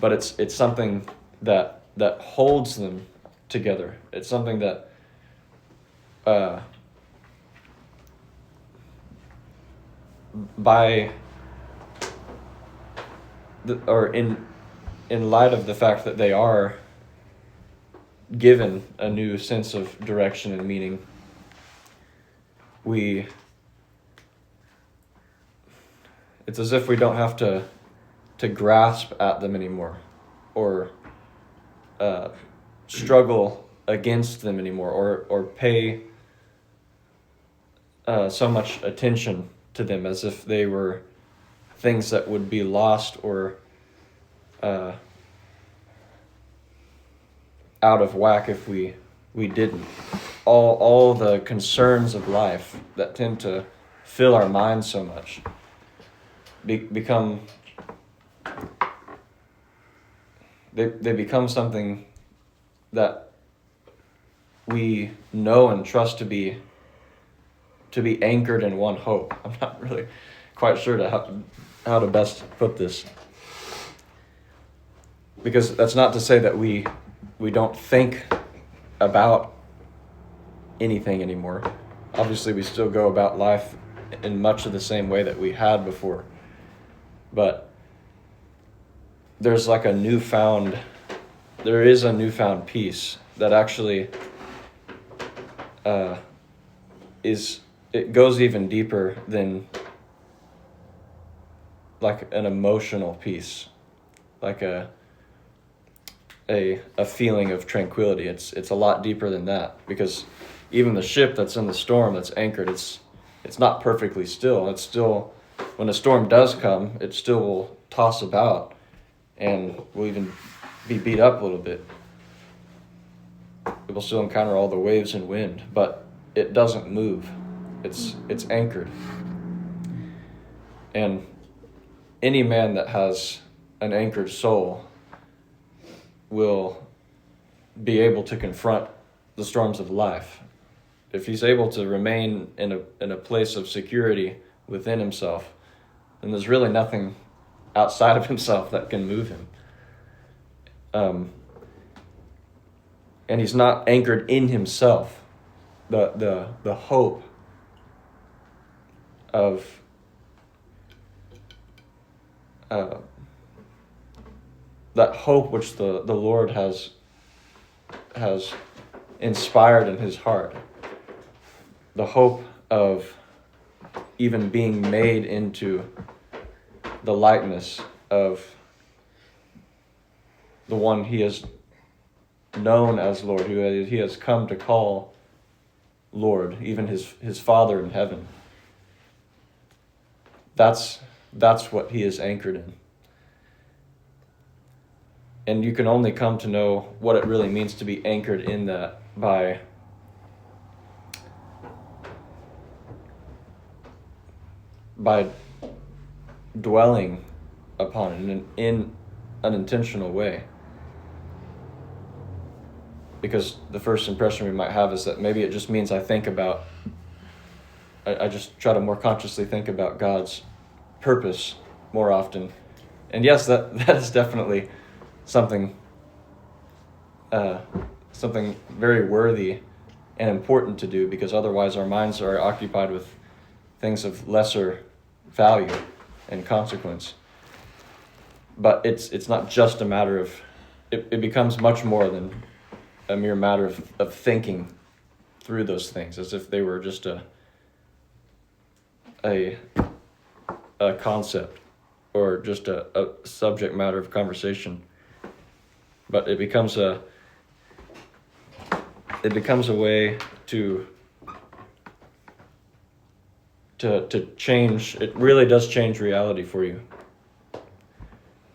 but it's something that holds them together. It's something that in light of the fact that they are given a new sense of direction and meaning, it's as if we don't have to grasp at them anymore, or struggle against them anymore, or pay so much attention to them as if they were things that would be lost or out of whack if we didn't. All the concerns of life that tend to fill our minds so much become something that we know and trust to be anchored in one hope. I'm not really quite sure how to best put this, because that's not to say that we don't think about anything anymore. Obviously, we still go about life in much of the same way that we had before, but there is a newfound peace that actually it goes even deeper than like an emotional peace, like a feeling of tranquility. It's a lot deeper than that, because even the ship that's in the storm, that's anchored, it's not perfectly still. It's still, when a storm does come, it still will toss about and will even be beat up a little bit. It will still encounter all the waves and wind, but it doesn't move. It's anchored. And any man that has an anchored soul will be able to confront the storms of life. If he's able to remain in a place of security within himself, then there's really nothing outside of himself that can move him. And he's not anchored in himself. The hope of that hope which the Lord has inspired in his heart, the hope of even being made into the likeness of the one he has known as Lord, who he has come to call Lord, even his Father in heaven. That's what he is anchored in. And you can only come to know what it really means to be anchored in that by by dwelling upon it in an intentional way. Because the first impression we might have is that maybe it just means I just try to more consciously think about God's purpose more often. And yes, that is definitely something very worthy and important to do, because otherwise our minds are occupied with things of lesser value and consequence. But it's not just a matter of, it becomes much more than a mere matter of thinking through those things as if they were just a concept or just a subject matter of conversation. But it becomes a way to change. It really does change reality for you.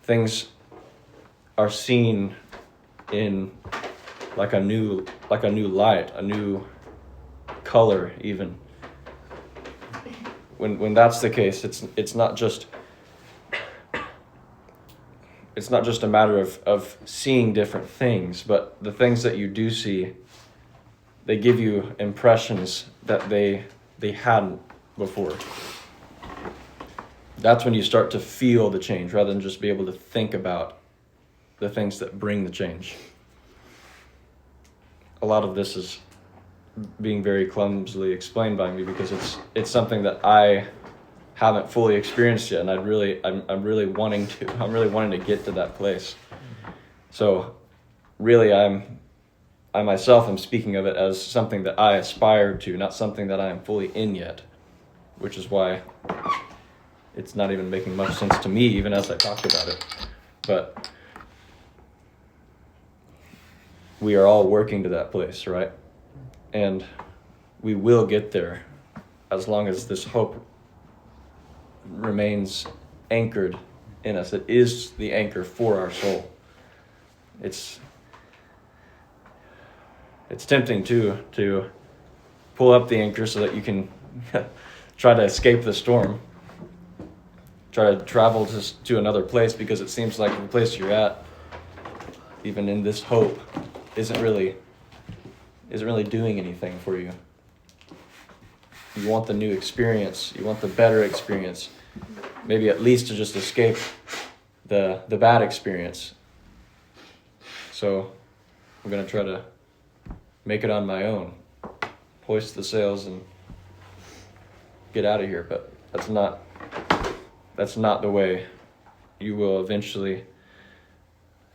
Things are seen in like a new light, a new color even. When that's the case, it's not just a matter of seeing different things, but the things that you do see, they give you impressions that they hadn't before. That's when you start to feel the change rather than just be able to think about the things that bring the change. A lot of this is being very clumsily explained by me because it's something that I haven't fully experienced yet, and I'm really wanting to get to that place. So really I myself am speaking of it as something that I aspire to, not something that I am fully in yet, which is why it's not even making much sense to me even as I talk about it. But we are all working to that place, right? And we will get there as long as this hope remains anchored in us. It is the anchor for our soul. It's tempting to pull up the anchor so that you can try to escape the storm, try to travel to another place, because it seems like the place you're at, even in this hope, isn't really doing anything for you. You want the new experience, you want the better experience, maybe at least to just escape the bad experience. So I'm gonna try to make it on my own, hoist the sails and get out of here. But that's not the way you will eventually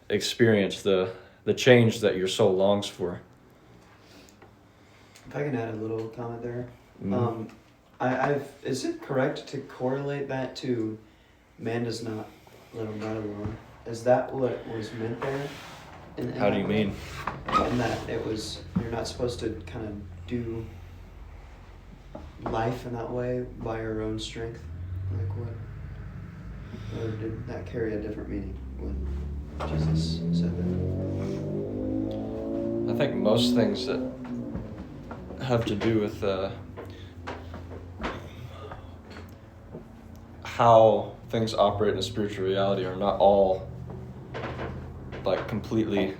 experience the change that your soul longs for. If I can add a little comment there. Mm-hmm. Is it correct to correlate that to man does not let him ride alone? Is that what was meant there? How do you mean? In that you're not supposed to kind of do life in that way by your own strength? Like what? Or did that carry a different meaning when Jesus said that? I think most things that have to do with how things operate in a spiritual reality are not all like completely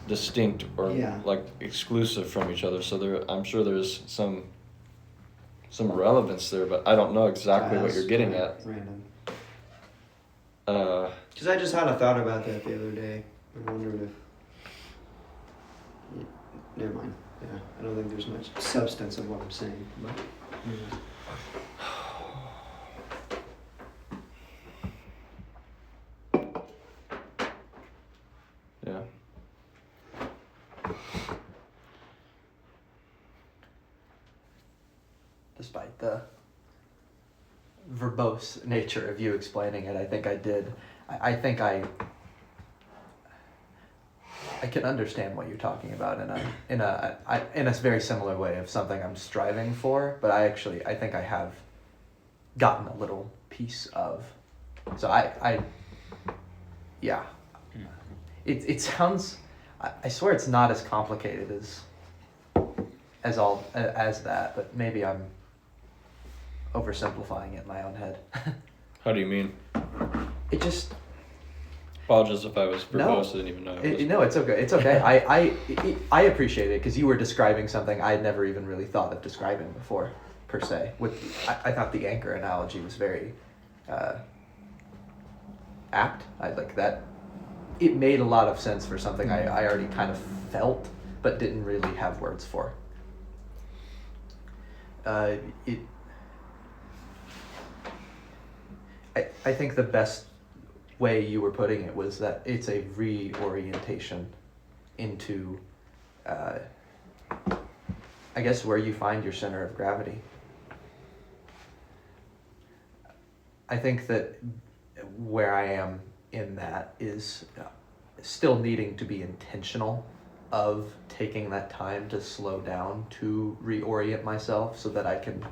distinct or like exclusive from each other. So I'm sure there's some relevance there, but I don't know exactly what you're getting at. Random. Because I just had a thought about that the other day. I wondered if. Never mind. Yeah, I don't think there's much substance of what I'm saying. But, Yeah. Despite the verbose nature of you explaining it, I think I can understand what you're talking about in a very similar way of something I'm striving for, but I think I have gotten a little piece of. So yeah. It sounds, I swear it's not as complicated as that, but maybe I'm oversimplifying it in my own head. How do you mean? It just Apologies if I was verbose. No. I didn't even know it was. no, it's okay. It's okay. I appreciate it because you were describing something I had never even really thought of describing before, per se. I thought the anchor analogy was very apt. I like that. It made a lot of sense for something I already kind of felt, but didn't really have words for. I think the best way you were putting it was that it's a reorientation into, I guess, where you find your center of gravity. I think that where I am in that is still needing to be intentional of taking that time to slow down to reorient myself so that I can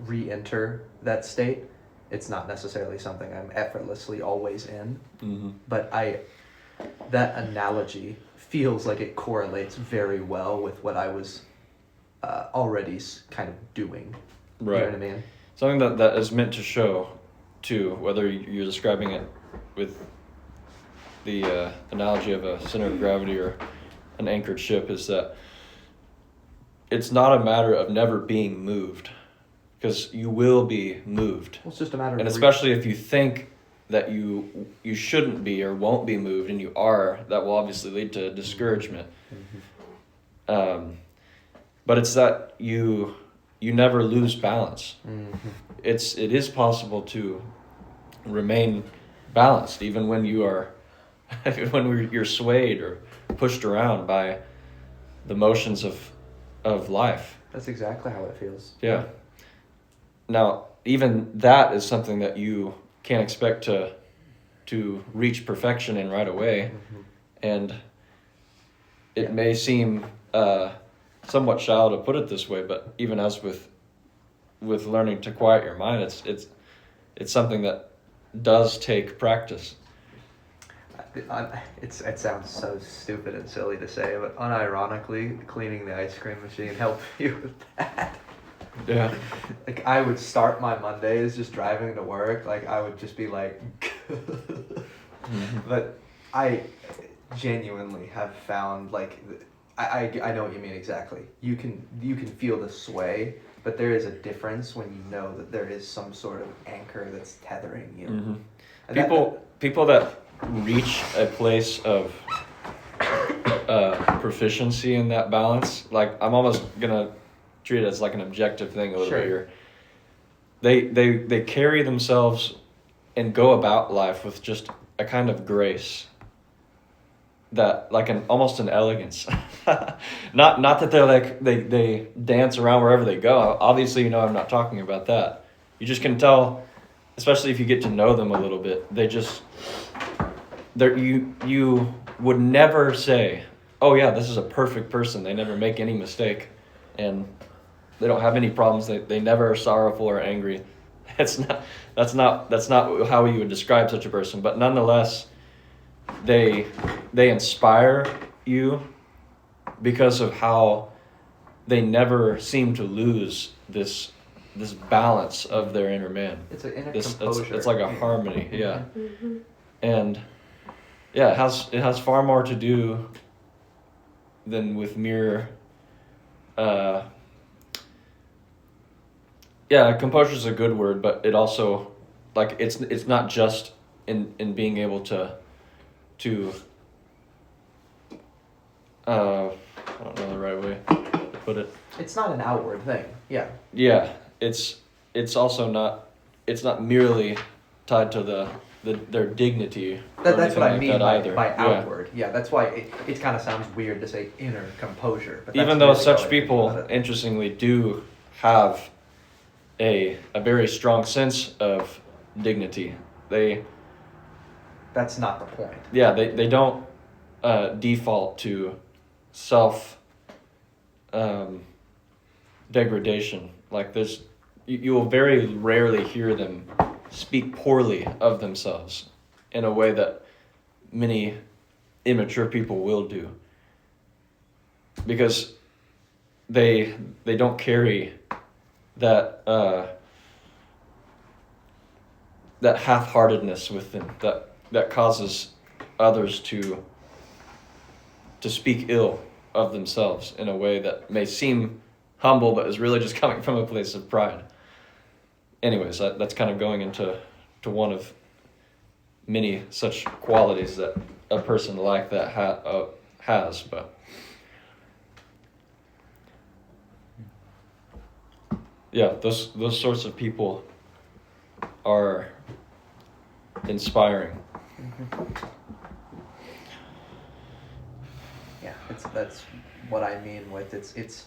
re-enter that state. It's not necessarily something I'm effortlessly always in, Mm-hmm. but that analogy feels like it correlates very well with what I was already kind of doing. Right. You know what I mean? Something that is meant to show, too, whether you're describing it with the analogy of a center of gravity or an anchored ship, is that it's not a matter of never being moved, because you will be moved. Well, it's just a matter of And especially if you think that you shouldn't be or won't be moved and you are, that will obviously lead to discouragement. But it's that you never lose balance. Mm-hmm. It is possible to remain balanced even when you're swayed or pushed around by the motions of life. That's exactly how it feels. Yeah. Now, even that is something that you can't expect to reach perfection in right away. Mm-hmm. And it may seem somewhat shallow to put it this way, but even as with learning to quiet your mind, it's something that does take practice. It sounds so stupid and silly to say, but unironically, cleaning the ice cream machine helped me with that. Yeah. Like, I would start my Mondays just driving to work, like, I would just be like, but I genuinely have found, like, I know what you mean exactly. You can feel the sway, but there is a difference when you know that there is some sort of anchor that's tethering you. Mm-hmm. And People that reach a place of proficiency in that balance, like, I'm almost gonna treat it as like an objective thing a little Sure. bit here. They carry themselves and go about life with just a kind of grace, that like almost an elegance. not that they're like they dance around wherever they go. Obviously, you know, I'm not talking about that. You just can tell, especially if you get to know them a little bit. You would never say, "Oh yeah, this is a perfect person. They never make any mistake, and they don't have any problems. They never are sorrowful or angry." That's not how you would describe such a person. But nonetheless, they inspire you because of how they never seem to lose this balance of their inner man. It's an inner It's composure. like a harmony, yeah. Mm-hmm. And yeah, it has far more to do than with mere composure is a good word, but it also, like, it's not just in being able to I don't know the right way to put it. It's not an outward thing. Yeah. Yeah, it's also not, it's not merely tied to their dignity. That's or anything what I like mean that by either. by Yeah. outward. Yeah, that's why it kind of sounds weird to say inner composure. But that's Even though really such how I think people, about it. interestingly, do have a very strong sense of dignity. That's not the point. Yeah, they don't default to self degradation. Like, you will very rarely hear them speak poorly of themselves in a way that many immature people will do. Because they don't carry that that half-heartedness with them that causes others to speak ill of themselves in a way that may seem humble but is really just coming from a place of pride. Anyways, that's kind of going into one of many such qualities that a person like that has, but yeah, those sorts of people are inspiring. Yeah, that's what I mean with it's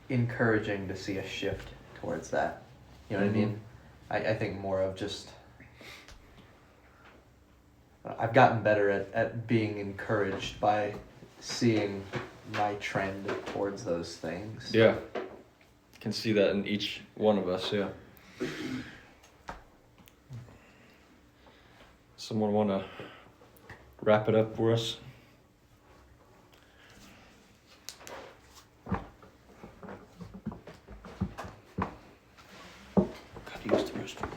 encouraging to see a shift towards that. You know what I mean? I think more of just I've gotten better at being encouraged by seeing my trend towards those things. Yeah, can see that in each one of us. Yeah. Someone want to wrap it up for us? Gotta use the restroom.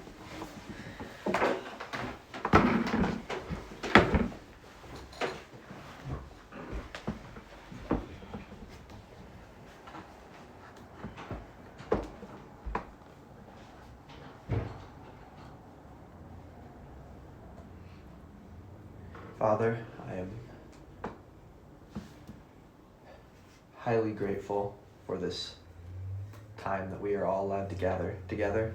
Father, I am highly grateful for this time that we are all allowed to gather together,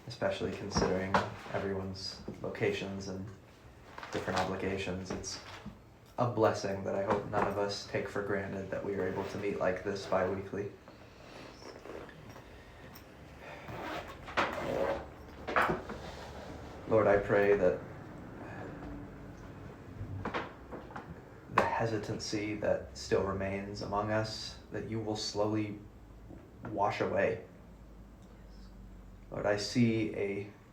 especially considering everyone's locations and different obligations. It's a blessing that I hope none of us take for granted that we are able to meet like this bi-weekly. Lord, I pray that the hesitancy that still remains among us, that you will slowly wash away. Lord, I see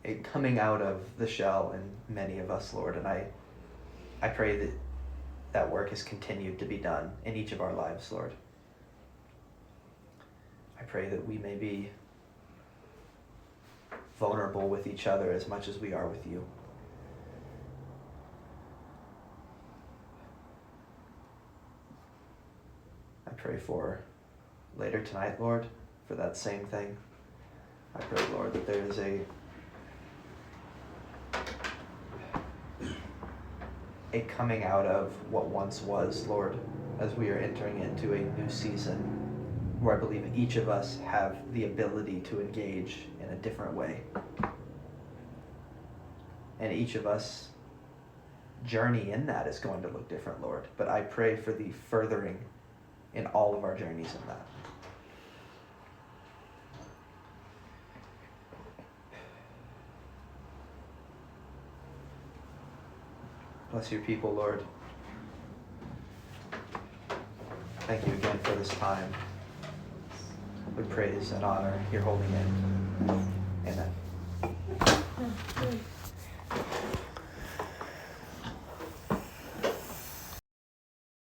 a coming out of the shell in many of us, Lord, and I pray that that work has continued to be done in each of our lives, Lord. I pray that we may be vulnerable with each other as much as we are with you. I pray for later tonight, Lord, for that same thing. I pray, Lord, that there is a coming out of what once was, Lord, as we are entering into a new season where I believe each of us have the ability to engage in a different way. And each of us journey in that is going to look different, Lord. But I pray for the furthering in all of our journeys in that. Bless your people, Lord. Thank you again for this time. We praise and honor your holy name.